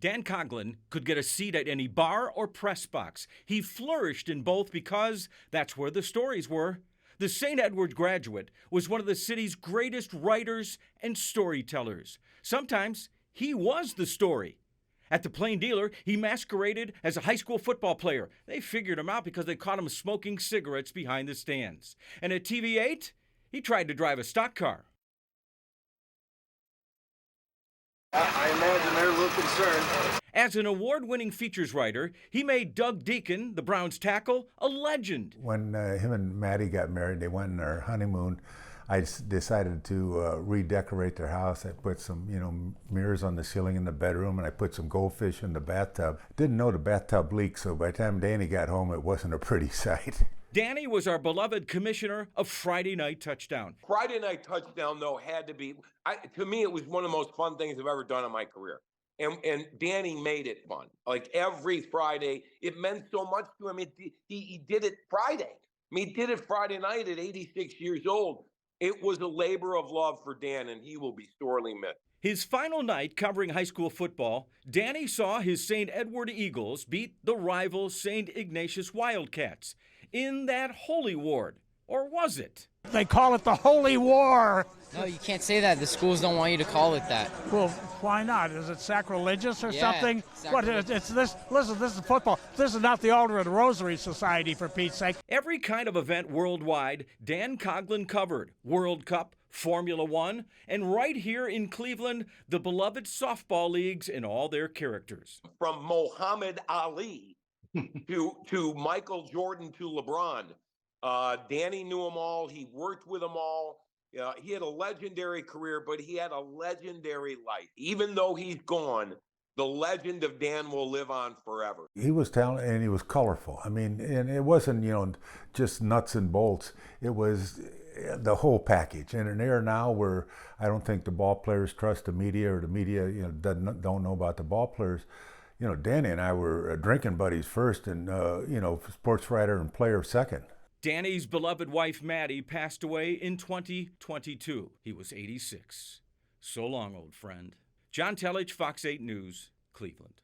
Dan Coughlin could get a seat at any bar or press box. He flourished in both because that's where the stories were. The St. Edward graduate was one of the city's greatest writers and storytellers. Sometimes he was the story. At the Plain Dealer, he masqueraded as a high school football player. They figured him out because they caught him smoking cigarettes behind the stands. And at TV8, he tried to drive a stock car. I imagine they're a little concerned. As an award-winning features writer, he made Doug Deacon, the Browns tackle, a legend. When him and Maddie got married, they went on their honeymoon. I decided to redecorate their house. I put some, mirrors on the ceiling in the bedroom, and I put some goldfish in the bathtub. Didn't know the bathtub leaked, so by the time Danny got home, it wasn't a pretty sight. Danny was our beloved commissioner of Friday Night Touchdown. Friday Night Touchdown, though, had to be, to me, it was one of the most fun things I've ever done in my career. And Danny made it fun. Like every Friday, it meant so much to him. He did it Friday. He did it Friday night at 86 years old. It was a labor of love for Dan, and he will be sorely missed. His final night covering high school football, Danny saw his St. Edward Eagles beat the rival St. Ignatius Wildcats in that holy ward. Or was it? They call it the Holy War. No, you can't say that. The schools don't want you to call it that. Well, why not? Is it sacrilegious or something? Sacrilegious. What? It's this. Listen, this is football. This is not the Alder of the Rosary Society, for Pete's sake. Every kind of event worldwide, Dan Coughlin covered. World Cup, Formula One, and right here in Cleveland, the beloved softball leagues in all their characters. From Muhammad Ali to Michael Jordan to LeBron. Danny knew them all. He worked with them all. He had a legendary career, but he had a legendary life. Even though he's gone, the legend of Dan will live on forever. He was talented and he was colorful. I mean, and it wasn't, just nuts and bolts. It was the whole package. And in an era now where I don't think the ball players trust the media, or the media, don't know about the ball players. Danny and I were drinking buddies first, and sports writer and player second. Danny's beloved wife, Maddie, passed away in 2022. He was 86. So long, old friend. John Telich, Fox 8 News, Cleveland.